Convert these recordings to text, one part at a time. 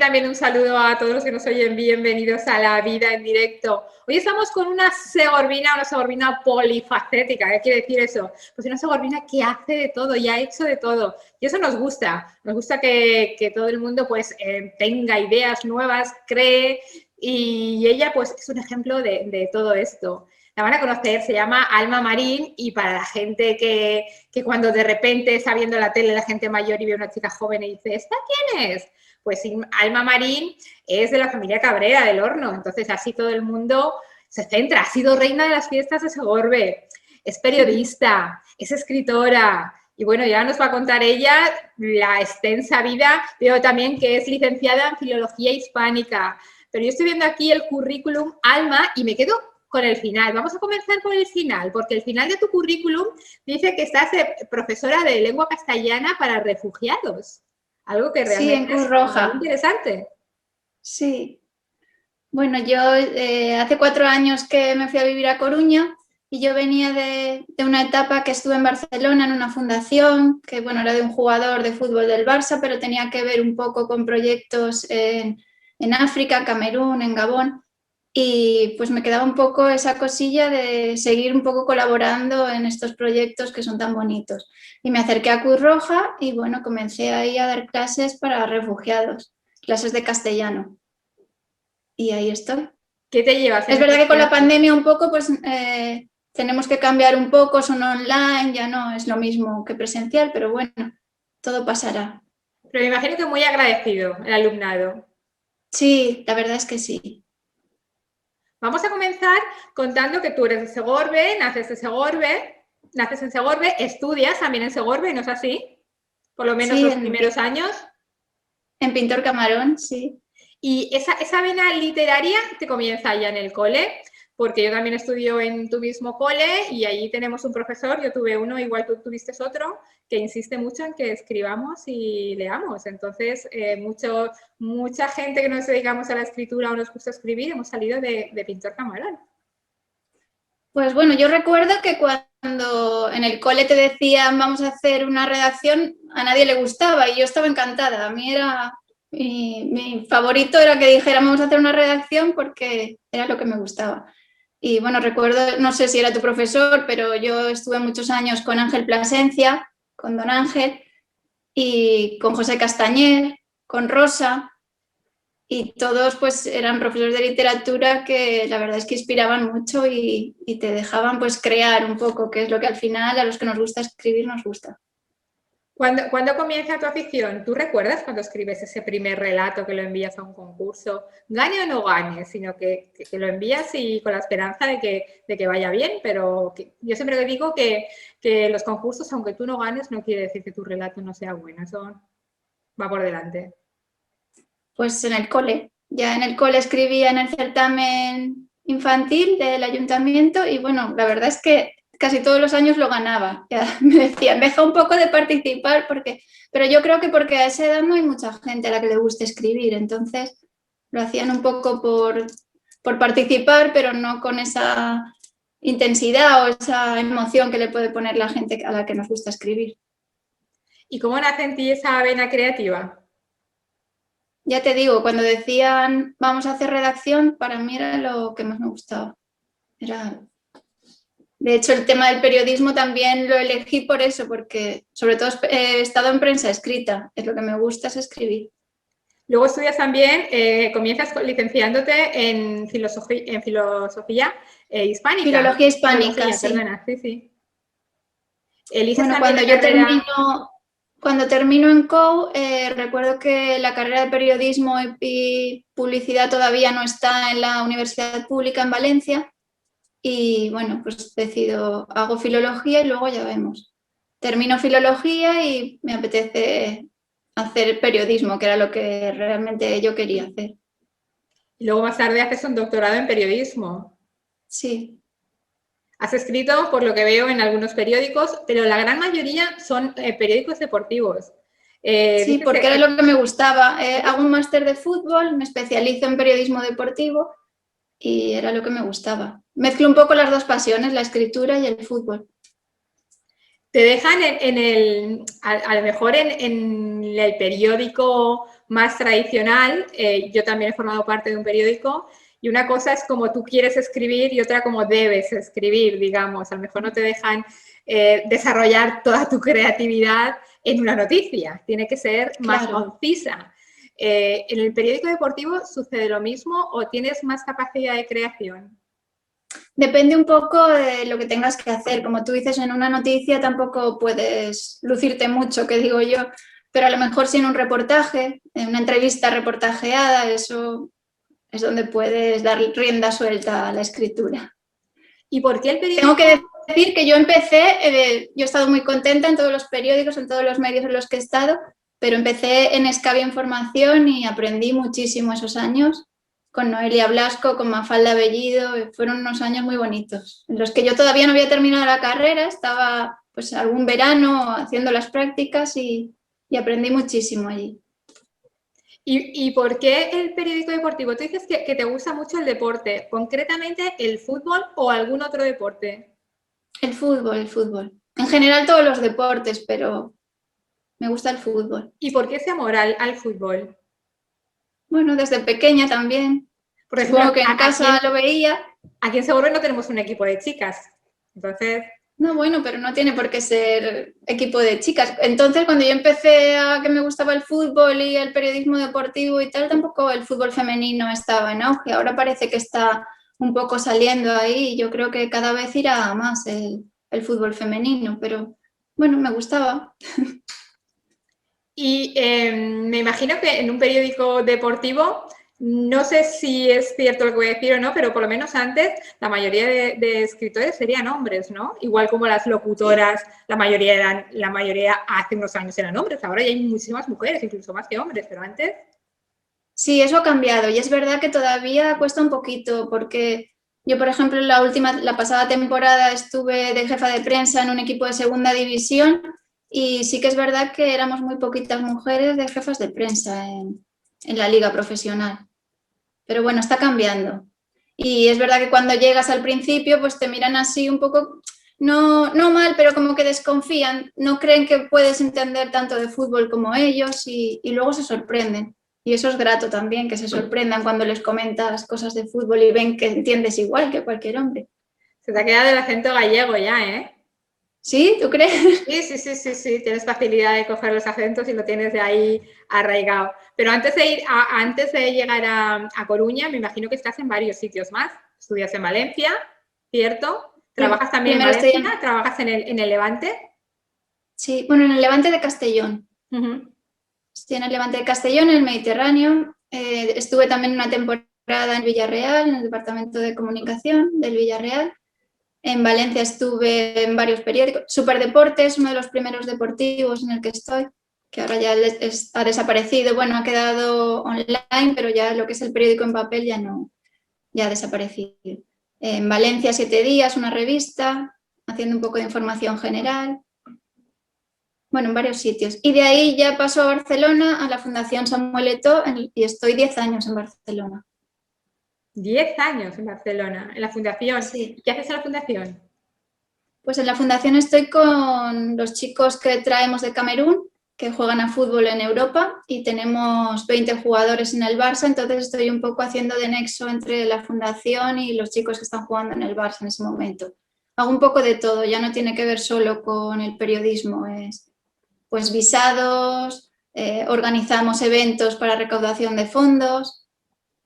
también un saludo a todos los que nos oyen. Bienvenidos a La Vida en Directo. Hoy estamos con una segorbina polifacética. ¿Qué quiere decir eso? Pues una segorbina que hace de todo y ha hecho de todo. Y eso nos gusta. Nos gusta que todo el mundo pues tenga ideas nuevas, cree, y ella pues es un ejemplo de todo esto. La van a conocer, se llama Alma Marín, y para la gente que cuando de repente está viendo la tele la gente mayor y ve a una chica joven y dice, ¿esta quién es? Pues Alma Marín es de la familia Cabrera, del Horno, entonces así todo el mundo se centra. Ha sido reina de las fiestas de Segorbe, es periodista, es escritora, y bueno, ya nos va a contar ella la extensa vida. Veo también que es licenciada en Filología Hispánica, pero yo estoy viendo aquí el currículum, Alma, y me quedo con el final. Vamos a comenzar por el final, porque el final de tu currículum dice que estás profesora de lengua castellana para refugiados. Algo que realmente en Cruz Roja. Es muy interesante. Sí. Bueno, yo hace 4 años que me fui a vivir a Coruña y yo venía de una etapa que estuve en Barcelona en una fundación, que bueno, era de un jugador de fútbol del Barça, pero tenía que ver un poco con proyectos en África, Camerún, en Gabón. Y pues me quedaba un poco esa cosilla de seguir un poco colaborando en estos proyectos que son tan bonitos. Y me acerqué a Cruz Roja y bueno, comencé ahí a dar clases para refugiados, clases de castellano. Y ahí estoy. ¿Qué te llevas? Es verdad que con la pandemia un poco pues tenemos que cambiar un poco, son online, ya no es lo mismo que presencial, pero bueno, todo pasará. Pero me imagino que muy agradecido el alumnado. Sí, la verdad es que sí. Vamos a comenzar contando que tú eres de Segorbe, naces en Segorbe, estudias también en Segorbe, ¿no es así? Por lo menos sí, los primeros años. En Pintor Camarón, sí. Y esa vena literaria te comienza ya en el cole, porque yo también estudio en tu mismo cole y allí tenemos un profesor, yo tuve uno, igual tú tuviste otro, que insiste mucho en que escribamos y leamos. Entonces, mucha gente que nos dedicamos a la escritura o nos gusta escribir, hemos salido de Pintor Camarón. Pues bueno, yo recuerdo que cuando en el cole te decían vamos a hacer una redacción, a nadie le gustaba y yo estaba encantada. A mí era mi favorito era que dijeran vamos a hacer una redacción porque era lo que me gustaba. Y bueno, recuerdo, no sé si era tu profesor, pero yo estuve muchos años con Ángel Plasencia, con Don Ángel, y con José Castañer, con Rosa, y todos pues eran profesores de literatura que la verdad es que inspiraban mucho y te dejaban pues crear un poco, que es lo que al final a los que nos gusta escribir nos gusta. ¿Cuándo comienza tu afición? ¿Tú recuerdas cuando escribes ese primer relato que lo envías a un concurso? Gane o no gane, sino que lo envías y con la esperanza de que vaya bien, pero yo siempre digo que los concursos, aunque tú no ganes, no quiere decir que tu relato no sea bueno, eso va por delante. Pues en el cole, ya en el cole escribía en el certamen infantil del ayuntamiento y bueno, la verdad es que casi todos los años lo ganaba. Ya me decían, deja un poco de participar, pero yo creo que porque a esa edad no hay mucha gente a la que le guste escribir, entonces lo hacían un poco por participar, pero no con esa intensidad o esa emoción que le puede poner la gente a la que nos gusta escribir. ¿Y cómo nace en ti esa vena creativa? Ya te digo, cuando decían vamos a hacer redacción, para mí era lo que más me gustaba. De hecho, el tema del periodismo también lo elegí por eso, porque sobre todo he estado en prensa escrita, es lo que me gusta es escribir. Luego estudias también, comienzas licenciándote en filosofía hispánica. Filología hispánica, Filología, sí. perdona, sí. Eliges Bueno, también la carrera... cuando termino en COU, recuerdo que la carrera de periodismo y publicidad todavía no está en la Universidad Pública en Valencia y bueno, pues hago filología y luego ya vemos. Termino filología y me apetece hacer periodismo, que era lo que realmente yo quería hacer. Y luego más tarde haces un doctorado en periodismo. Sí. Has escrito, por lo que veo, en algunos periódicos, pero la gran mayoría son periódicos deportivos. Sí, porque era lo que me gustaba. Hago un máster de fútbol, me especializo en periodismo deportivo y era lo que me gustaba. Mezclo un poco las dos pasiones, la escritura y el fútbol. Te dejan a lo mejor en el periódico más tradicional. Yo también he formado parte de un periódico y una cosa es como tú quieres escribir y otra como debes escribir, digamos. A lo mejor no te dejan desarrollar toda tu creatividad en una noticia, tiene que ser más concisa. ¿En el periódico deportivo sucede lo mismo o tienes más capacidad de creación? Depende un poco de lo que tengas que hacer. Como tú dices, en una noticia tampoco puedes lucirte mucho, que digo yo, pero a lo mejor si en un reportaje, en una entrevista reportajeada, eso es donde puedes dar rienda suelta a la escritura. ¿Y por qué el periódico? Tengo que decir que yo empecé, yo he estado muy contenta en todos los periódicos, en todos los medios en los que he estado, pero empecé en Escabia Información y aprendí muchísimo esos años con Noelia Blasco, con Mafalda Bellido, fueron unos años muy bonitos, en los que yo todavía no había terminado la carrera, estaba pues algún verano haciendo las prácticas y aprendí muchísimo allí. ¿Y por qué el periódico deportivo? Tú dices que te gusta mucho el deporte, concretamente el fútbol o algún otro deporte. El fútbol, el fútbol. En general todos los deportes, pero me gusta el fútbol. ¿Y por qué ese amor al fútbol? Bueno, desde pequeña también. Por ejemplo, supongo que en casa lo veía. Aquí en Segovia no tenemos un equipo de chicas, entonces... No, bueno, pero no tiene por qué ser equipo de chicas. Entonces, cuando yo empecé a que me gustaba el fútbol y el periodismo deportivo y tal, tampoco el fútbol femenino estaba en auge. Ahora parece que está un poco saliendo ahí y yo creo que cada vez irá más el fútbol femenino, pero bueno, me gustaba. Y me imagino que en un periódico deportivo, no sé si es cierto lo que voy a decir o no, pero por lo menos antes la mayoría de escritores serían hombres, ¿no? Igual como las locutoras, la mayoría hace unos años eran hombres, ahora ya hay muchísimas mujeres, incluso más que hombres, pero antes... Sí, eso ha cambiado y es verdad que todavía cuesta un poquito porque yo, por ejemplo, la pasada temporada estuve de jefa de prensa en un equipo de segunda división y sí que es verdad que éramos muy poquitas mujeres de jefas de prensa en la liga profesional. Pero bueno, está cambiando. Y es verdad que cuando llegas al principio, pues te miran así un poco, no mal, pero como que desconfían, no creen que puedes entender tanto de fútbol como ellos y luego se sorprenden. Y eso es grato también, que se sorprendan cuando les comentas cosas de fútbol y ven que entiendes igual que cualquier hombre. Se te ha quedado el acento gallego ya, ¿eh? ¿Sí? ¿Tú crees? Sí, tienes facilidad de coger los acentos y lo tienes de ahí arraigado. Pero antes de llegar a Coruña, me imagino que estás en varios sitios más. Estudias en Valencia, ¿cierto? ¿Trabajas también en Valencia? ¿Trabajas en el Levante? Sí, bueno, en el Levante de Castellón. Estoy en el Levante de Castellón, en el Mediterráneo. Estuve también una temporada en Villarreal, en el departamento de comunicación del Villarreal. En Valencia estuve en varios periódicos. Superdeportes, uno de los primeros deportivos en el que estoy, que ahora ya ha desaparecido. Bueno, ha quedado online, pero ya lo que es el periódico en papel ya ha desaparecido. En Valencia 7 días, una revista, haciendo un poco de información general. Bueno, en varios sitios. Y de ahí ya paso a Barcelona, a la Fundación Samuel Eto'o, y estoy 10 años en Barcelona. 10 años en Barcelona, en la fundación. Sí. ¿Qué haces en la fundación? Pues en la fundación estoy con los chicos que traemos de Camerún, que juegan a fútbol en Europa y tenemos 20 jugadores en el Barça, entonces estoy un poco haciendo de nexo entre la fundación y los chicos que están jugando en el Barça en ese momento. Hago un poco de todo, ya no tiene que ver solo con el periodismo, es pues visados, organizamos eventos para recaudación de fondos,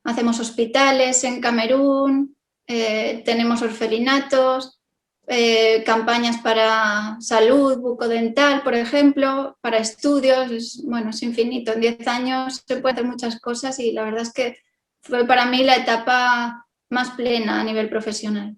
hacemos hospitales en Camerún, tenemos orfelinatos, campañas para salud bucodental, por ejemplo, para estudios, es infinito. En 10 años se puede hacer muchas cosas y la verdad es que fue para mí la etapa más plena a nivel profesional.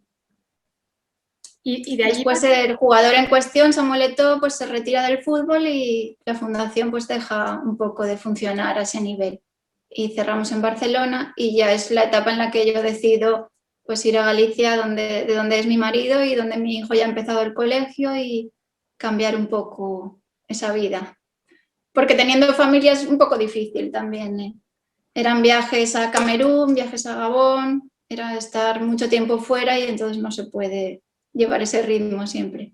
Y de allí después el jugador en cuestión, Samuel Eto'o, pues se retira del fútbol y la fundación pues deja un poco de funcionar a ese nivel. Y cerramos en Barcelona y ya es la etapa en la que yo decido pues ir a Galicia, de donde es mi marido y donde mi hijo ya ha empezado el colegio y cambiar un poco esa vida. Porque teniendo familia es un poco difícil también, ¿eh? Eran viajes a Camerún, viajes a Gabón, era estar mucho tiempo fuera y entonces no se puede llevar ese ritmo siempre.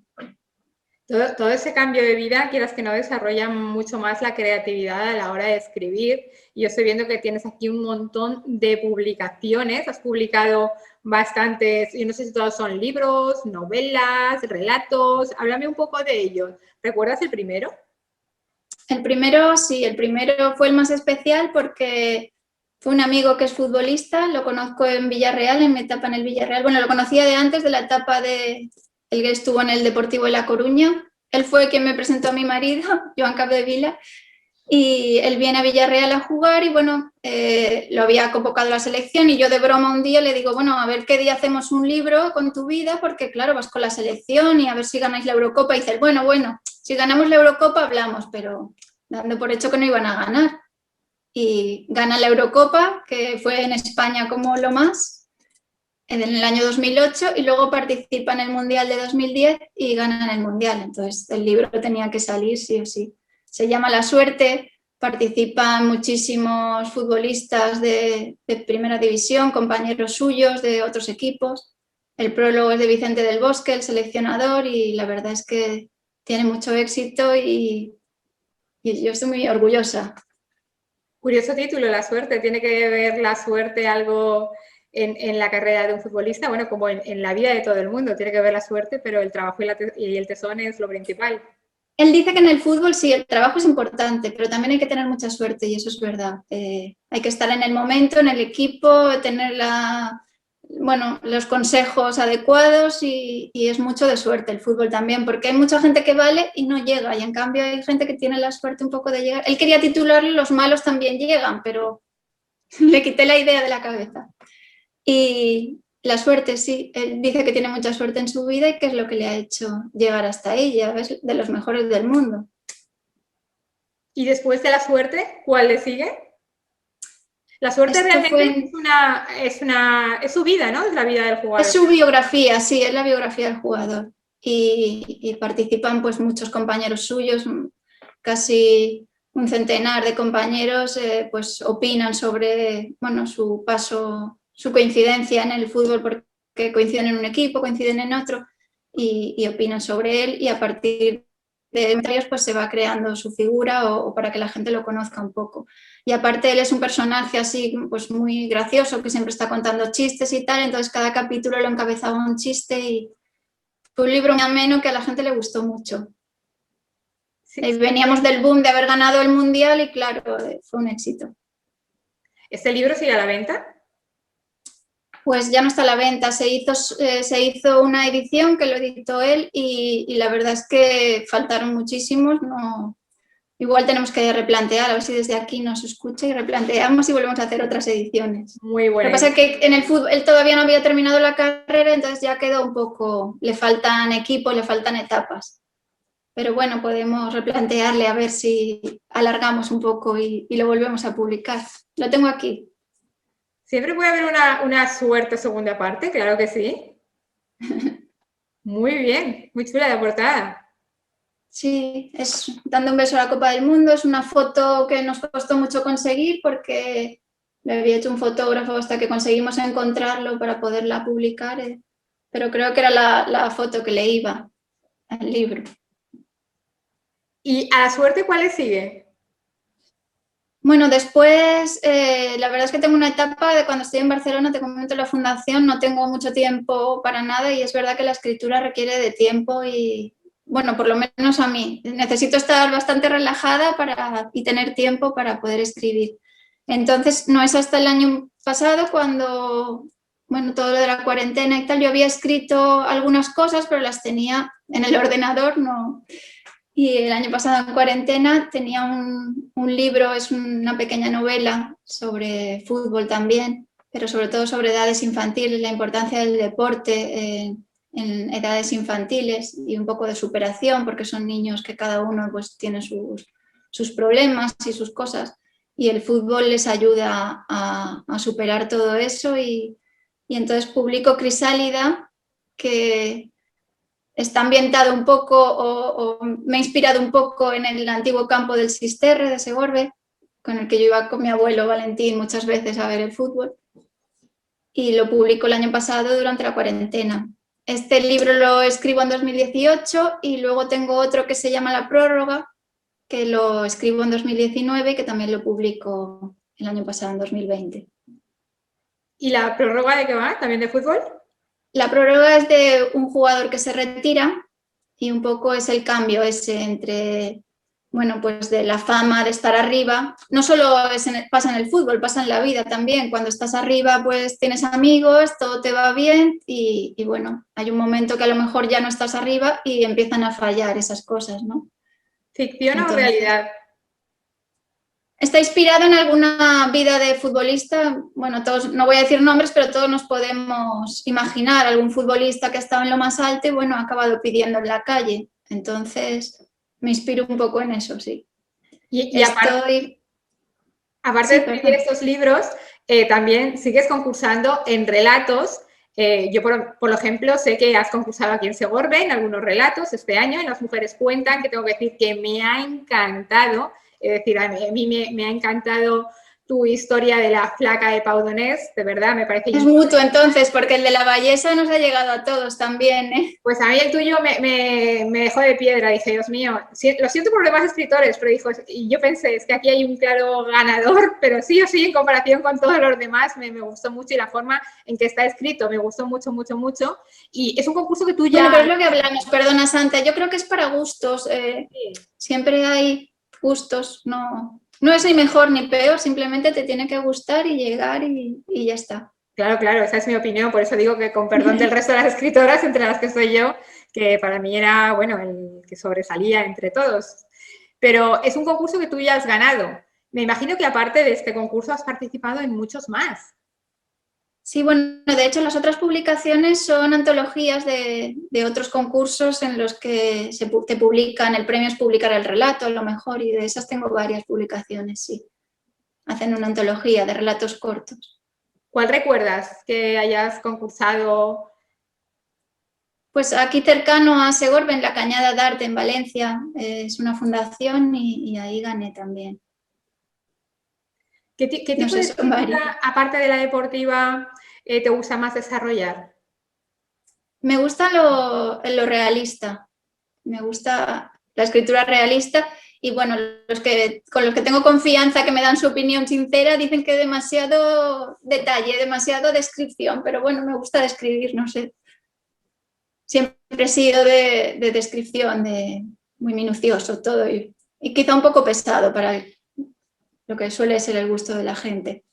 Todo ese cambio de vida, quieras que no, desarrolla mucho más la creatividad a la hora de escribir. Y yo estoy viendo que tienes aquí un montón de publicaciones. Has publicado bastantes, yo no sé si todos son libros, novelas, relatos. Háblame un poco de ellos. ¿Recuerdas el primero? El primero, sí, el primero fue el más especial porque fue un amigo que es futbolista, lo conozco en Villarreal, en mi etapa en el Villarreal. Bueno, lo conocía de antes, de la etapa de el que estuvo en el Deportivo de La Coruña. Él fue quien me presentó a mi marido, Joan Capdevila, y él viene a Villarreal a jugar y bueno, lo había convocado a la selección y yo de broma un día le digo, bueno, a ver qué día hacemos un libro con tu vida, porque claro, vas con la selección y a ver si ganáis la Eurocopa. Y dice, bueno, si ganamos la Eurocopa hablamos, pero dando por hecho que no iban a ganar. Y gana la Eurocopa, que fue en España como lo más, en el año 2008, y luego participa en el Mundial de 2010 y ganan el Mundial. Entonces el libro tenía que salir sí o sí. Se llama La Suerte, participan muchísimos futbolistas de primera división, compañeros suyos de otros equipos. El prólogo es de Vicente del Bosque, el seleccionador, y la verdad es que tiene mucho éxito y yo estoy muy orgullosa. Curioso título, La Suerte. ¿Tiene que ver la suerte algo en la carrera de un futbolista? Bueno, como en la vida de todo el mundo, tiene que ver la suerte, pero el trabajo y el tesón es lo principal. Él dice que en el fútbol sí, el trabajo es importante, pero también hay que tener mucha suerte y eso es verdad. Hay que estar en el momento, en el equipo, tener los consejos adecuados y es mucho de suerte el fútbol también, porque hay mucha gente que vale y no llega, y en cambio hay gente que tiene la suerte un poco de llegar. Él quería titularle Los malos también llegan, pero le quité la idea de la cabeza. Y la suerte, sí, él dice que tiene mucha suerte en su vida y que es lo que le ha hecho llegar hasta ahí, ya ves, de los mejores del mundo. ¿Y después de la suerte, cuál le sigue? La suerte Esto realmente es su vida, ¿no? Es la vida del jugador. Es su biografía, sí, es la biografía del jugador. Y participan pues muchos compañeros suyos, casi un centenar de compañeros, pues opinan sobre su paso, su coincidencia en el fútbol, porque coinciden en un equipo, coinciden en otro, y opinan sobre él, y a partir de ellos pues se va creando su figura o para que la gente lo conozca un poco. Y aparte él es un personaje así pues muy gracioso, que siempre está contando chistes y tal, entonces cada capítulo lo encabezaba un chiste y fue un libro muy ameno que a la gente le gustó mucho. Sí. Veníamos del boom de haber ganado el Mundial y claro, fue un éxito. ¿Este libro sigue a la venta? Pues ya no está a la venta, se hizo una edición que lo editó él y la verdad es que faltaron muchísimos, no, igual tenemos que replantear, a ver si desde aquí nos escucha y replanteamos y volvemos a hacer otras ediciones. Muy bueno. Lo que pasa es que en el fútbol él todavía no había terminado la carrera, entonces ya quedó un poco, le faltan equipos, le faltan etapas. Pero bueno, podemos replantearle a ver si alargamos un poco y lo volvemos a publicar. Lo tengo aquí. ¿Siempre puede haber una suerte segunda parte? Claro que sí. Muy bien, muy chula la portada. Sí, es dando un beso a la Copa del Mundo, es una foto que nos costó mucho conseguir porque le había hecho un fotógrafo hasta que conseguimos encontrarlo para poderla publicar, pero creo que era la foto que le iba al libro. ¿Y a la suerte cuál le sigue? Bueno, después, la verdad es que tengo una etapa de cuando estoy en Barcelona, te comento, la fundación, no tengo mucho tiempo para nada y es verdad que la escritura requiere de tiempo y, bueno, por lo menos a mí, necesito estar bastante relajada y tener tiempo para poder escribir. Entonces, no es hasta el año pasado cuando, todo lo de la cuarentena y tal, yo había escrito algunas cosas, pero las tenía en el ordenador, no. Y el año pasado en cuarentena tenía un libro, es una pequeña novela sobre fútbol también, pero sobre todo sobre edades infantiles, la importancia del deporte en edades infantiles y un poco de superación, porque son niños que cada uno pues tiene sus problemas y sus cosas, y el fútbol les ayuda a superar todo eso y entonces publico Crisálida, que está ambientado un poco o me ha inspirado un poco en el antiguo campo del Sisterre de Segorbe, con el que yo iba con mi abuelo Valentín muchas veces a ver el fútbol, y lo publico el año pasado durante la cuarentena. Este libro lo escribo en 2018 y luego tengo otro que se llama La Prórroga, que lo escribo en 2019 y que también lo publico el año pasado, en 2020. ¿Y la prórroga de qué va? ¿También de fútbol? La prórroga es de un jugador que se retira y un poco es el cambio ese entre, bueno, pues de la fama de estar arriba. No solo pasa en el fútbol, pasa en la vida también. Cuando estás arriba, pues tienes amigos, todo te va bien y bueno, hay un momento que a lo mejor ya no estás arriba y empiezan a fallar esas cosas, ¿no? ¿Ficción o Entonces, realidad? está inspirado en alguna vida de futbolista. Bueno, todos, no voy a decir nombres, pero todos nos podemos imaginar algún futbolista que ha estado en lo más alto y bueno, ha acabado pidiendo en la calle. Entonces, me inspiro un poco en eso, sí. Y aparte de Sí, escribir perdón. estos libros, también sigues concursando en relatos. Yo, por ejemplo, sé que has concursado aquí en Segorbe en algunos relatos este año, en Las Mujeres Cuentan, que tengo que decir que me ha encantado. Es decir, a mí me ha encantado tu historia de la flaca de Pau Donés, de verdad, me parece Es increíble. mutuo entonces, porque el de la belleza nos ha llegado a todos también, ¿eh? Pues a mí el tuyo me dejó de piedra. Dije, Dios mío, lo siento por los demás escritores, pero dijo, y yo pensé, es que aquí hay un claro ganador, pero sí o sí, en comparación con todos los demás, me gustó mucho y la forma en que está escrito me gustó mucho, mucho, mucho. Y es un concurso que tú Bueno, ya... pero es lo que hablamos, perdona Santa, yo creo que es para gustos. Siempre hay gustos, no es ni mejor ni peor, simplemente te tiene que gustar y llegar y ya está. Claro, claro, esa es mi opinión, por eso digo que con perdón del resto de las escritoras, entre las que soy yo, que para mí era, bueno, el que sobresalía entre todos. Pero es un concurso que tú ya has ganado. Me imagino que aparte de este concurso has participado en muchos más. Sí, bueno, de hecho las otras publicaciones son antologías de otros concursos en los que te publican, el premio es publicar el relato a lo mejor y de esas tengo varias publicaciones, sí. Hacen una antología de relatos cortos. ¿Cuál recuerdas que hayas concursado? Pues aquí cercano a Segorbe, en la Cañada de Arte en Valencia, es una fundación y ahí gané también. ¿Qué No tipo sé, de son varios. escritura, aparte de la deportiva, te gusta más desarrollar? Me gusta lo realista, me gusta la escritura realista y bueno, con los que tengo confianza que me dan su opinión sincera dicen que demasiado detalle, demasiado descripción, pero bueno, me gusta describir, no sé. Siempre he sido de descripción, de muy minucioso todo y quizá un poco pesado para lo que suele ser el gusto de la gente.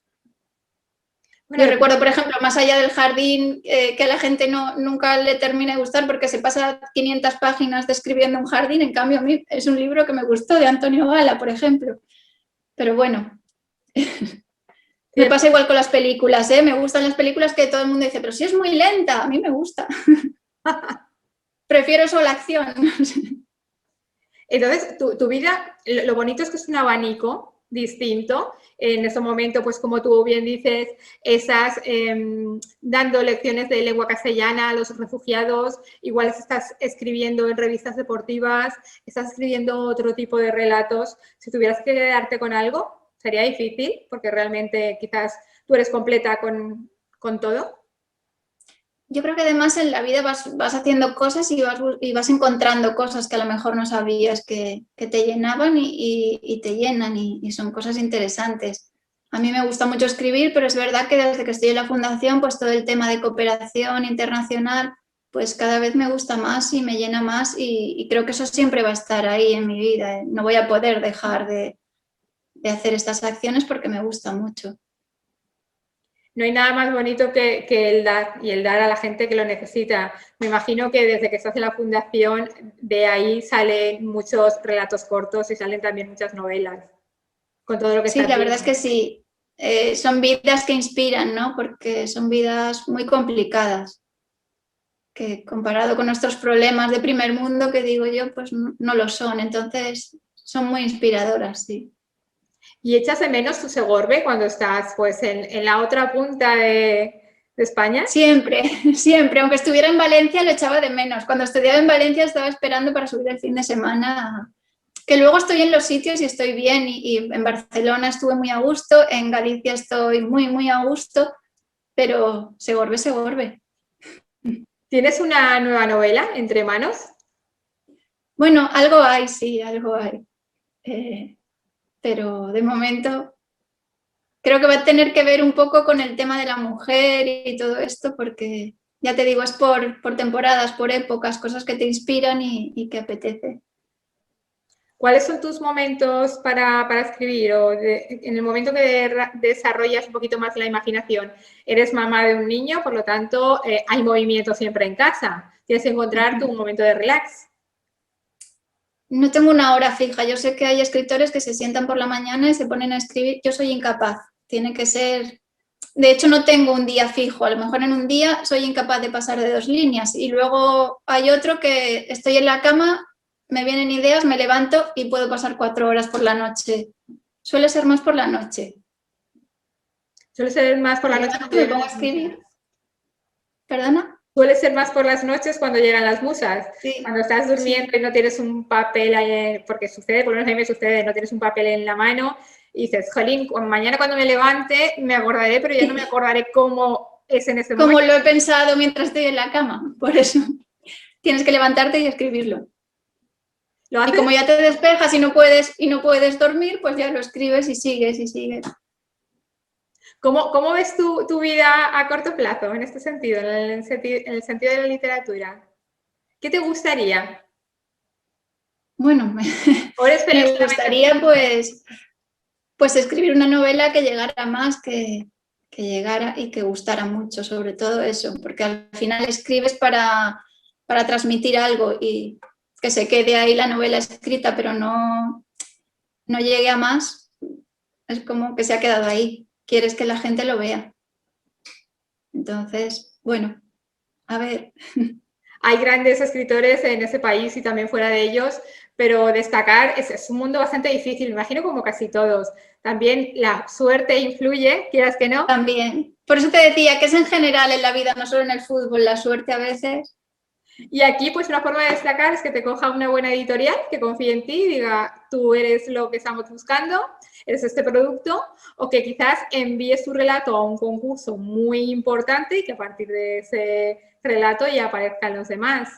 Bueno, Yo recuerdo, por ejemplo, Más allá del jardín, que a la gente nunca le termina de gustar porque se pasa 500 páginas describiendo un jardín, en cambio a mí es un libro que me gustó, de Antonio Gala, por ejemplo. Pero bueno, me pasa igual con las películas, ¿eh? Me gustan las películas que todo el mundo dice, pero si es muy lenta, a mí me gusta. Prefiero solo la acción. entonces, tu vida, lo bonito es que es un abanico distinto. En ese momento, pues como tú bien dices, estás dando lecciones de lengua castellana a los refugiados, igual estás escribiendo en revistas deportivas, estás escribiendo otro tipo de relatos. Si tuvieras que quedarte con algo, sería difícil, porque realmente quizás tú eres completa con todo. Yo creo que además en la vida vas haciendo cosas y vas encontrando cosas que a lo mejor no sabías que te llenaban y te llenan y son cosas interesantes. A mí me gusta mucho escribir, pero es verdad que desde que estoy en la fundación, pues todo el tema de cooperación internacional, pues cada vez me gusta más y me llena más y creo que eso siempre va a estar ahí en mi vida. No voy a poder dejar de hacer estas acciones porque me gusta mucho. No hay nada más bonito que el dar y el dar a la gente que lo necesita. Me imagino que desde que estás en la fundación, de ahí salen muchos relatos cortos y salen también muchas novelas, con todo lo que Sí, estás la verdad viendo. es que sí. Son vidas que inspiran, ¿no? Porque son vidas muy complicadas, que comparado con nuestros problemas de primer mundo, que digo yo, pues no lo son. Entonces, son muy inspiradoras, sí. ¿Y echas de menos tu Segorbe cuando estás pues en la otra punta de España? Siempre, siempre. Aunque estuviera en Valencia, lo echaba de menos. Cuando estudiaba en Valencia estaba esperando para subir el fin de semana, que luego estoy en los sitios y estoy bien. Y en Barcelona estuve muy a gusto, en Galicia estoy muy, muy a gusto, pero Segorbe, Segorbe. ¿Tienes una nueva novela entre manos? Bueno, algo hay, sí, algo hay. Pero de momento creo que va a tener que ver un poco con el tema de la mujer y todo esto, porque ya te digo, es por temporadas, por épocas, cosas que te inspiran y que apetece. ¿Cuáles son tus momentos para escribir? O en el momento que desarrollas un poquito más la imaginación, eres mamá de un niño, por lo tanto, hay movimiento siempre en casa. Tienes que encontrar tu momento de relax. No tengo una hora fija. Yo sé que hay escritores que se sientan por la mañana y se ponen a escribir. Yo soy incapaz. Tiene que ser... De hecho, no tengo un día fijo. A lo mejor en un día soy incapaz de pasar de 2 líneas. Y luego hay otro que estoy en la cama, me vienen ideas, me levanto y puedo pasar 4 horas por la noche. Suele ser más por la noche. Suele ser más por la noche cuando Me llegan pongo a las musas. escribir. ¿Perdona? Suele ser más por las noches cuando llegan las musas. Sí. Cuando estás durmiendo y no tienes un papel ahí, porque sucede, por lo menos a mí me sucede, no tienes un papel en la mano y dices, jolín, mañana cuando me levante me acordaré, pero ya no me acordaré cómo es en ese momento. Como lo he pensado mientras estoy en la cama, por eso tienes que levantarte y escribirlo. ¿Lo haces? Y como ya te despejas y no puedes dormir, pues ya lo escribes y sigues y sigues. ¿Cómo ves tu vida a corto plazo en este sentido, en el sentido de la literatura? ¿Qué te gustaría? Bueno, ¿O eres feliz me solamente gustaría pues escribir una novela que llegara más, que llegara y que gustara mucho, sobre todo eso, porque al final escribes para transmitir algo y que se quede ahí la novela escrita, pero no llegue a más, es como que se ha quedado ahí. Quieres que la gente lo vea. Entonces, bueno, a ver. Hay grandes escritores en ese país y también fuera de ellos, pero destacar es un mundo bastante difícil, me imagino como casi todos. También la suerte influye, quieras que no. También. Por eso te decía que es en general en la vida, no solo en el fútbol, la suerte a veces. Y aquí, pues una forma de destacar es que te coja una buena editorial que confíe en ti y diga, tú eres lo que estamos buscando, eres este producto, o que quizás envíes tu relato a un concurso muy importante y que a partir de ese relato ya aparezcan los demás.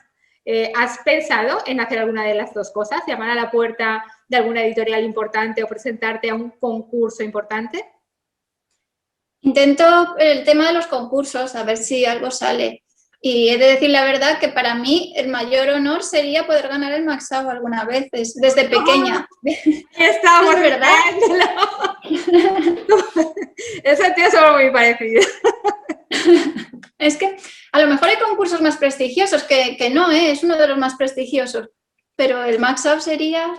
¿Has pensado en hacer alguna de las dos cosas? ¿Llamar a la puerta de alguna editorial importante o presentarte a un concurso importante? Intento el tema de los concursos, a ver si algo sale. Y he de decir la verdad que para mí el mayor honor sería poder ganar el Max Out alguna vez, desde pequeña. Estamos, ¿Es verdad? Eso tío somos muy parecidos. Es que a lo mejor hay concursos más prestigiosos, que no, es uno de los más prestigiosos, pero el Max Out sería...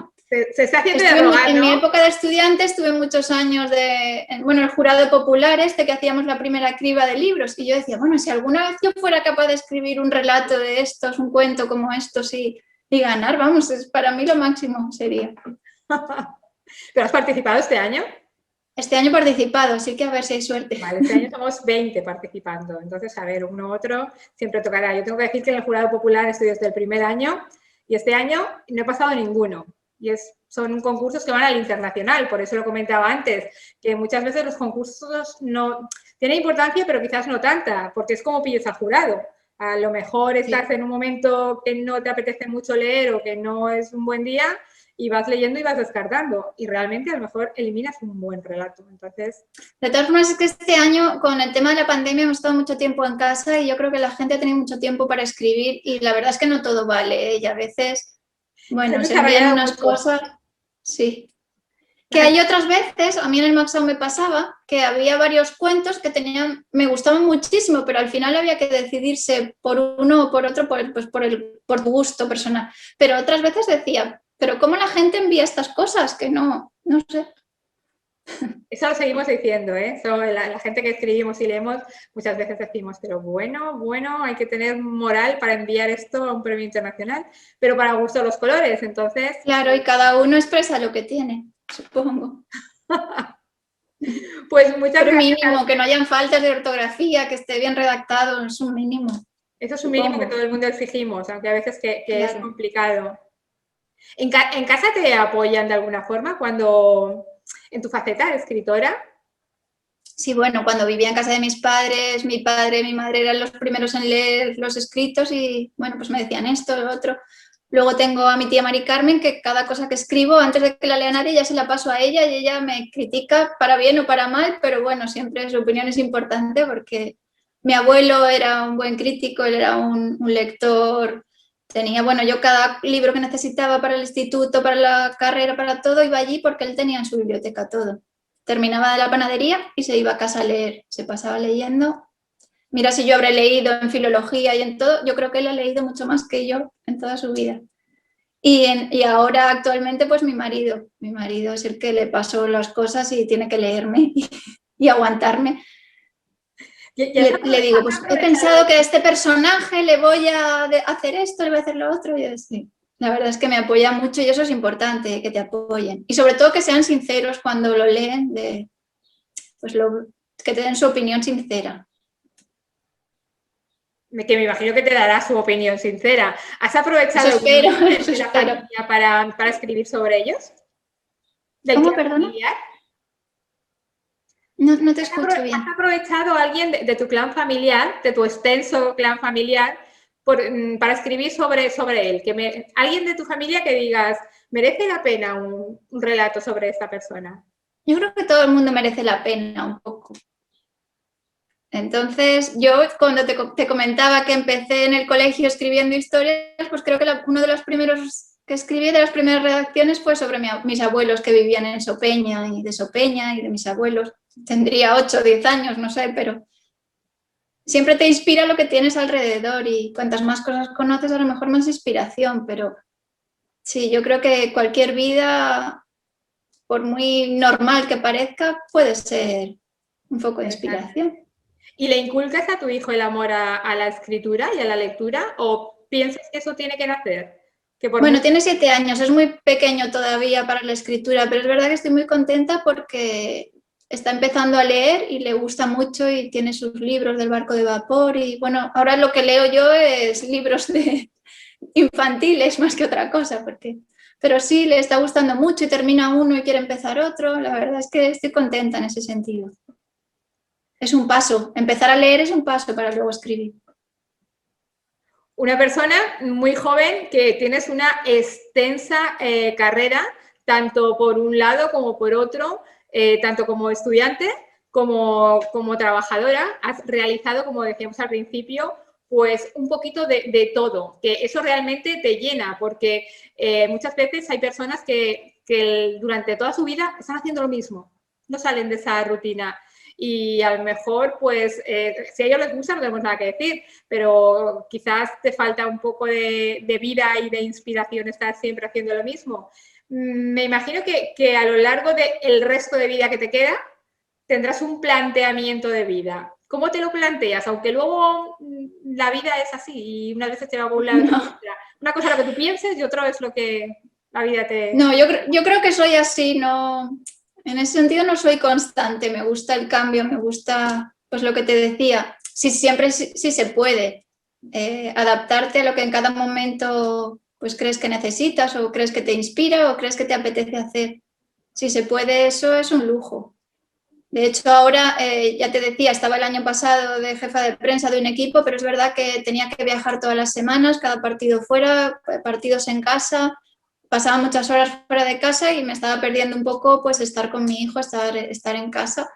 Se está haciendo de rogar, en ¿no? mi época de estudiante estuve muchos años el jurado popular que hacíamos la primera criba de libros y yo decía, bueno, si alguna vez yo fuera capaz de escribir un relato de estos, un cuento como estos y ganar, vamos, para mí lo máximo sería. ¿Pero has participado este año? Este año he participado, así que a ver si hay suerte. Vale, este año somos 20 participando, entonces, a ver, uno u otro siempre tocará. Yo tengo que decir que en el jurado popular estoy desde el primer año y este año no he pasado ninguno. Y son concursos que van al internacional, por eso lo comentaba antes, que muchas veces los concursos no tienen importancia, pero quizás no tanta, porque es como pilles al jurado. A lo mejor estás en un momento que no te apetece mucho leer o que no es un buen día y vas leyendo y vas descartando. Y realmente a lo mejor eliminas un buen relato. Entonces... De todas formas, es que este año, con el tema de la pandemia, hemos estado mucho tiempo en casa y yo creo que la gente ha tenido mucho tiempo para escribir y la verdad es que no todo vale, y a veces... Bueno, se envían unas cosas, sí. Que hay otras veces, a mí en el Max Out me pasaba, que había varios cuentos que me gustaban muchísimo, pero al final había que decidirse por uno o por otro, por tu gusto personal. Pero otras veces decía, pero ¿cómo la gente envía estas cosas? Que no sé. Eso lo seguimos diciendo, ¿eh? La gente que escribimos y leemos muchas veces decimos, pero bueno, hay que tener moral para enviar esto a un premio internacional, pero para gusto los colores, entonces... Claro, y cada uno expresa lo que tiene, supongo. Pues muchas pero gracias. Mínimo, que no hayan faltas de ortografía, que esté bien redactado, es un mínimo. Eso es un mínimo que todo el mundo exigimos, aunque a veces que claro. Es complicado. ¿En casa te apoyan de alguna forma cuando... en tu faceta de escritora? sí, bueno, cuando vivía en casa de mis padres, mi padre y mi madre eran los primeros en leer los escritos y, bueno, pues me decían esto, lo otro. Luego tengo a mi tía Mari Carmen, que cada cosa que escribo, antes de que la lea nadie, ya se la paso a ella y ella me critica para bien o para mal, pero bueno, siempre su opinión es importante porque mi abuelo era un buen crítico, él era un lector, tenía, bueno, yo cada libro que necesitaba para el instituto, para la carrera, para todo, iba allí porque él tenía en su biblioteca todo. Terminaba de la panadería y se iba a casa a leer, se pasaba leyendo. Mira si yo habré leído en filología y en todo, yo creo que él ha leído mucho más que yo en toda su vida. Y ahora actualmente pues mi marido es el que le pasó las cosas y tiene que leerme y aguantarme. Le digo, pues he pensado que a este personaje le voy a hacer esto, le voy a hacer lo otro. Y yo, sí. La verdad es que me apoya mucho y eso es importante, que te apoyen. Y sobre todo que sean sinceros cuando lo leen, pues que te den su opinión sincera. Que me imagino que te dará su opinión sincera. ¿Has aprovechado eso la familia para escribir sobre ellos? ¿Cómo, perdona? Familiar? No te escucho bien. ¿Has aprovechado a alguien de tu clan familiar, de tu extenso clan familiar, para escribir sobre él? Alguien de tu familia que digas, merece la pena un relato sobre esta persona. Yo creo que todo el mundo merece la pena un poco. Entonces, yo cuando te comentaba que empecé en el colegio escribiendo historias, pues creo que uno de los primeros que escribí, de las primeras redacciones, fue sobre mis abuelos que vivían en Sopeña y de mis abuelos. Tendría 8 o 10 años, no sé, pero siempre te inspira lo que tienes alrededor y cuantas más cosas conoces, a lo mejor más inspiración, pero sí, yo creo que cualquier vida, por muy normal que parezca, puede ser un foco de inspiración. ¿Y le inculcas a tu hijo el amor a la escritura y a la lectura o piensas que eso tiene que nacer? Bueno, tiene 7 años, es muy pequeño todavía para la escritura, pero es verdad que estoy muy contenta porque está empezando a leer y le gusta mucho y tiene sus libros del barco de vapor y bueno, ahora lo que leo yo es libros infantiles más que otra cosa, pero sí, le está gustando mucho y termina uno y quiere empezar otro, la verdad es que estoy contenta en ese sentido. Es un paso, empezar a leer es un paso para luego escribir. Una persona muy joven que tienes una extensa carrera, tanto por un lado como por otro, tanto como estudiante como trabajadora. Has realizado, como decíamos al principio, pues un poquito de todo, que eso realmente te llena, porque muchas veces hay personas que durante toda su vida están haciendo lo mismo, no salen de esa rutina. Y a lo mejor, pues, si a ellos les gusta, no tenemos nada que decir, pero quizás te falta un poco de vida y de inspiración estar siempre haciendo lo mismo. Me imagino que a lo largo del resto de vida que te queda, tendrás un planteamiento de vida. ¿Cómo te lo planteas? Aunque luego la vida es así y unas veces te va a un lado y otra. Una cosa es lo que tú pienses y otro es lo que la vida te... No, yo creo que soy así, no... En ese sentido no soy constante, me gusta el cambio, me gusta, pues lo que te decía, siempre sí se puede adaptarte a lo que en cada momento pues crees que necesitas o crees que te inspira o crees que te apetece hacer. Si se puede, eso es un lujo. De hecho, ahora, ya te decía, estaba el año pasado de jefa de prensa de un equipo, pero es verdad que tenía que viajar todas las semanas, cada partido fuera, partidos en casa, pasaba muchas horas fuera de casa y me estaba perdiendo un poco pues estar con mi hijo, estar en casa.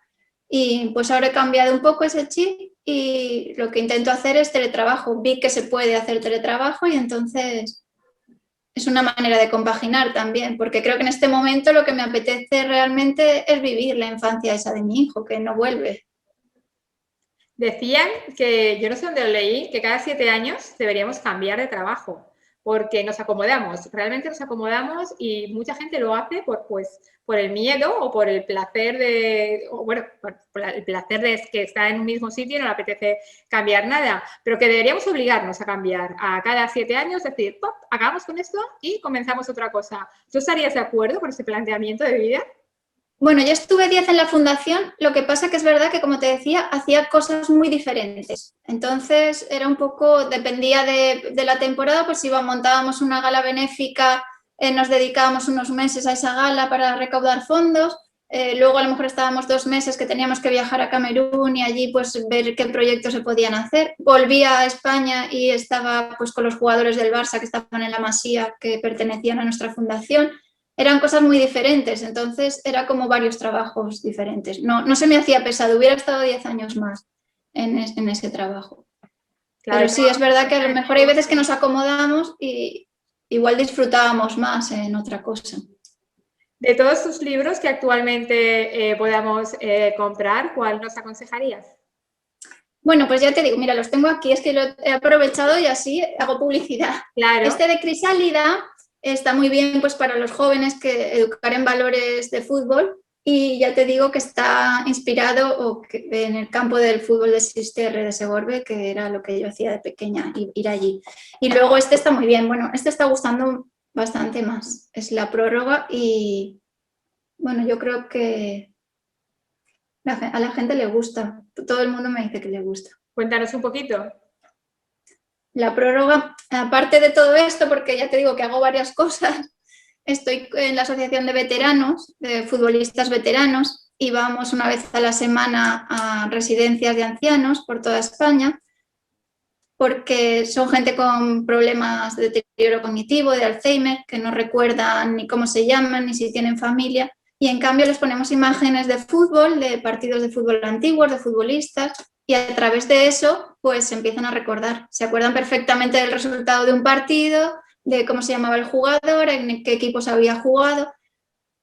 Y pues ahora he cambiado un poco ese chip y lo que intento hacer es teletrabajo. Vi que se puede hacer teletrabajo y entonces es una manera de compaginar también, porque creo que en este momento lo que me apetece realmente es vivir la infancia esa de mi hijo, que no vuelve. Decían que, yo no sé dónde lo leí, que cada 7 años deberíamos cambiar de trabajo porque nos acomodamos, realmente nos acomodamos y mucha gente lo hace por el miedo o por el placer por el placer de que está en un mismo sitio y no le apetece cambiar nada, pero que deberíamos obligarnos a cambiar a cada 7 años, decir, ¡pop!, acabamos con esto y comenzamos otra cosa. ¿Tú estarías de acuerdo con ese planteamiento de vida? Bueno, yo estuve 10 en la fundación, lo que pasa que es verdad que, como te decía, hacía cosas muy diferentes. Entonces, era un poco, dependía de la temporada, pues montábamos una gala benéfica, nos dedicábamos unos meses a esa gala para recaudar fondos. luego a lo mejor estábamos 2 meses que teníamos que viajar a Camerún y allí pues ver qué proyectos se podían hacer. Volví a España y estaba pues con los jugadores del Barça que estaban en la Masía, que pertenecían a nuestra fundación. Eran cosas muy diferentes, entonces era como varios trabajos diferentes. No se me hacía pesado, hubiera estado 10 años más en ese trabajo. Claro, pero sí, es verdad que a lo mejor hay veces que nos acomodamos y igual disfrutábamos más en otra cosa. De todos tus libros que actualmente podamos comprar, ¿cuál nos aconsejarías? Bueno, pues ya te digo, mira, los tengo aquí, es que lo he aprovechado y así hago publicidad. Claro. Este de Crisálida está muy bien pues para los jóvenes que educar en valores de fútbol y ya te digo que está inspirado en el campo del fútbol de Sisterre de Segorbe, que era lo que yo hacía de pequeña, ir allí. Y luego este está muy bien, bueno, este está gustando bastante más, es la prórroga y bueno, yo creo que a la gente le gusta, todo el mundo me dice que le gusta. Cuéntanos un poquito. La prórroga, aparte de todo esto, porque ya te digo que hago varias cosas, estoy en la asociación de veteranos, de futbolistas veteranos, y vamos una vez a la semana a residencias de ancianos por toda España, porque son gente con problemas de deterioro cognitivo, de Alzheimer, que no recuerdan ni cómo se llaman, ni si tienen familia, y en cambio les ponemos imágenes de fútbol, de partidos de fútbol antiguos, de futbolistas, y a través de eso pues se empiezan a recordar. Se acuerdan perfectamente del resultado de un partido, de cómo se llamaba el jugador, en qué equipos había jugado.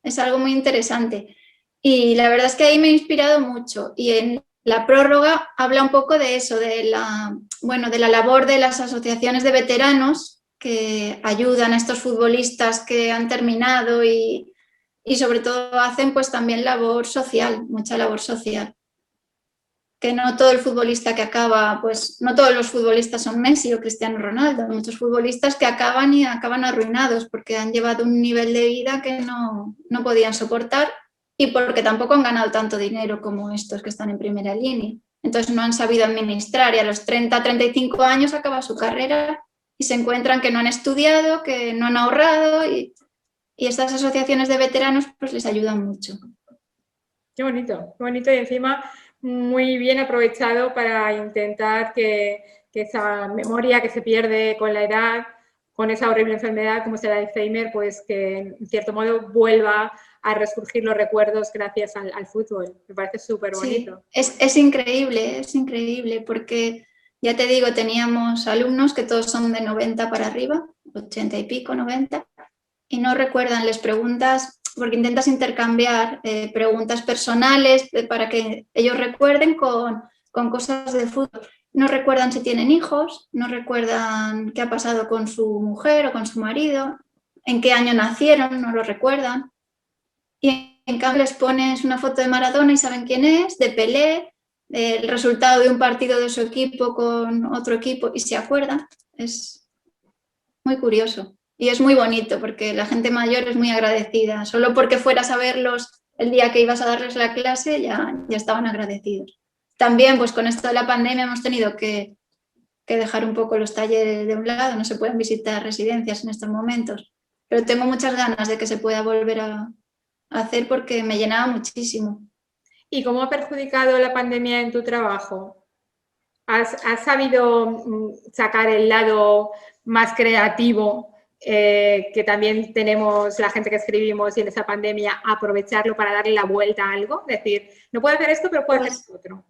Es algo muy interesante. Y la verdad es que ahí me he inspirado mucho. Y en la prórroga habla un poco de eso, de la labor de las asociaciones de veteranos que ayudan a estos futbolistas que han terminado y sobre todo hacen pues también labor social, mucha labor social. Que no todo el futbolista que acaba, pues no todos los futbolistas son Messi o Cristiano Ronaldo, hay muchos futbolistas que acaban y acaban arruinados porque han llevado un nivel de vida que no podían soportar y porque tampoco han ganado tanto dinero como estos que están en primera línea. Entonces no han sabido administrar y a los 30, 35 años acaba su carrera y se encuentran que no han estudiado, que no han ahorrado y estas asociaciones de veteranos pues les ayudan mucho. Qué bonito y encima muy bien aprovechado para intentar que esa memoria que se pierde con la edad, con esa horrible enfermedad como es el Alzheimer, pues que en cierto modo vuelva a resurgir los recuerdos gracias al fútbol. Me parece súper bonito. Sí, es increíble porque ya te digo, teníamos alumnos que todos son de 90 para arriba, 80 y pico, 90, y no recuerdan, les preguntas, porque intentas intercambiar preguntas personales para que ellos recuerden con cosas de fútbol. No recuerdan si tienen hijos, no recuerdan qué ha pasado con su mujer o con su marido, en qué año nacieron, no lo recuerdan. Y en cambio les pones una foto de Maradona y saben quién es, de Pelé, el resultado de un partido de su equipo con otro equipo y se acuerdan. Es muy curioso. Y es muy bonito porque la gente mayor es muy agradecida. Solo porque fueras a verlos el día que ibas a darles la clase ya estaban agradecidos. También pues con esto de la pandemia hemos tenido que dejar un poco los talleres de un lado. No se pueden visitar residencias en estos momentos. Pero tengo muchas ganas de que se pueda volver a hacer porque me llenaba muchísimo. ¿Y cómo ha perjudicado la pandemia en tu trabajo? ¿Has sabido sacar el lado más creativo que también tenemos la gente que escribimos y en esa pandemia aprovecharlo para darle la vuelta a algo? Es decir, no puedo hacer esto, pero puedo hacer esto otro.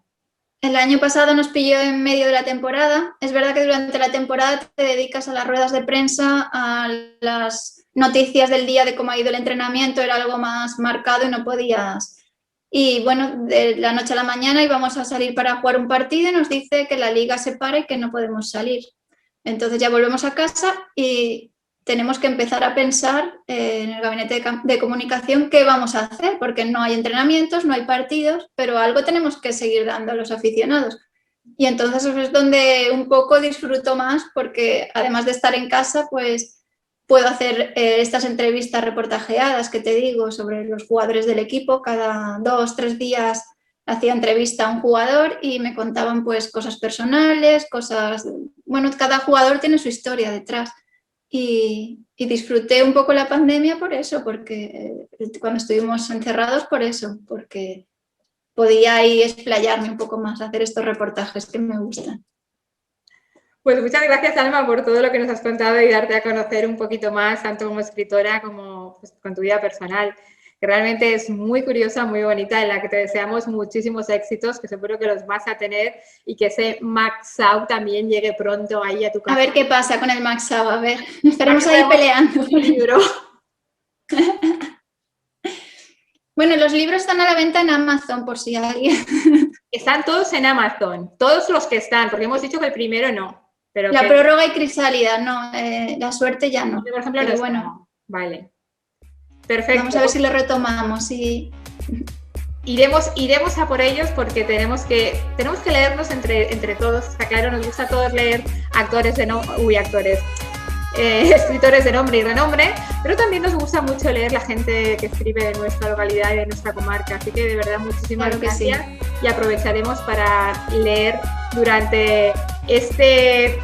El año pasado nos pilló en medio de la temporada. Es verdad que durante la temporada te dedicas a las ruedas de prensa, a las noticias del día de cómo ha ido el entrenamiento, era algo más marcado y no podías. Y bueno, de la noche a la mañana íbamos a salir para jugar un partido y nos dice que la liga se para y que no podemos salir. Entonces ya volvemos a casa y tenemos que empezar a pensar en el gabinete de comunicación qué vamos a hacer, porque no hay entrenamientos, no hay partidos, pero algo tenemos que seguir dando a los aficionados. Y entonces es donde un poco disfruto más, porque además de estar en casa, pues puedo hacer estas entrevistas reportajeadas que te digo sobre los jugadores del equipo. Cada 2 o 3 días hacía entrevista a un jugador y me contaban pues cosas personales, cosas... Bueno, cada jugador tiene su historia detrás. y disfruté un poco la pandemia por eso, porque cuando estuvimos encerrados por eso, porque podía ahí explayarme un poco más, hacer estos reportajes que me gustan. Pues muchas gracias, Alma, por todo lo que nos has contado y darte a conocer un poquito más, tanto como escritora como pues, con tu vida personal, que realmente es muy curiosa, muy bonita, en la que te deseamos muchísimos éxitos, que seguro que los vas a tener y que ese Max Out también llegue pronto ahí a tu casa. A ver qué pasa con el Max Out, a ver, estaremos ahí peleando. Libro. Bueno, los libros están a la venta en Amazon, por si alguien... Están todos en Amazon, todos los que están, porque hemos dicho que el primero no. Pero la prórroga y Crisálida, no, la suerte ya no. Por ejemplo, pero no bueno. Vale. Perfecto. Vamos a ver si lo retomamos. Sí. Iremos a por ellos porque tenemos que leernos entre todos. Está claro, nos gusta a todos leer escritores de nombre y renombre, pero también nos gusta mucho leer la gente que escribe de nuestra localidad y de nuestra comarca. Así que de verdad muchísimas gracias y aprovecharemos para leer durante este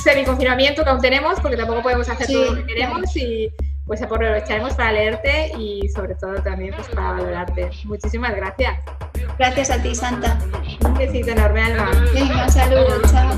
semiconfinamiento que aún tenemos, porque tampoco podemos hacer todo lo que queremos y pues aprovecharemos para leerte y sobre todo también pues para valorarte. Muchísimas gracias. Gracias a ti, Santa. Un besito enorme, Alma. Venga, saludos, chao.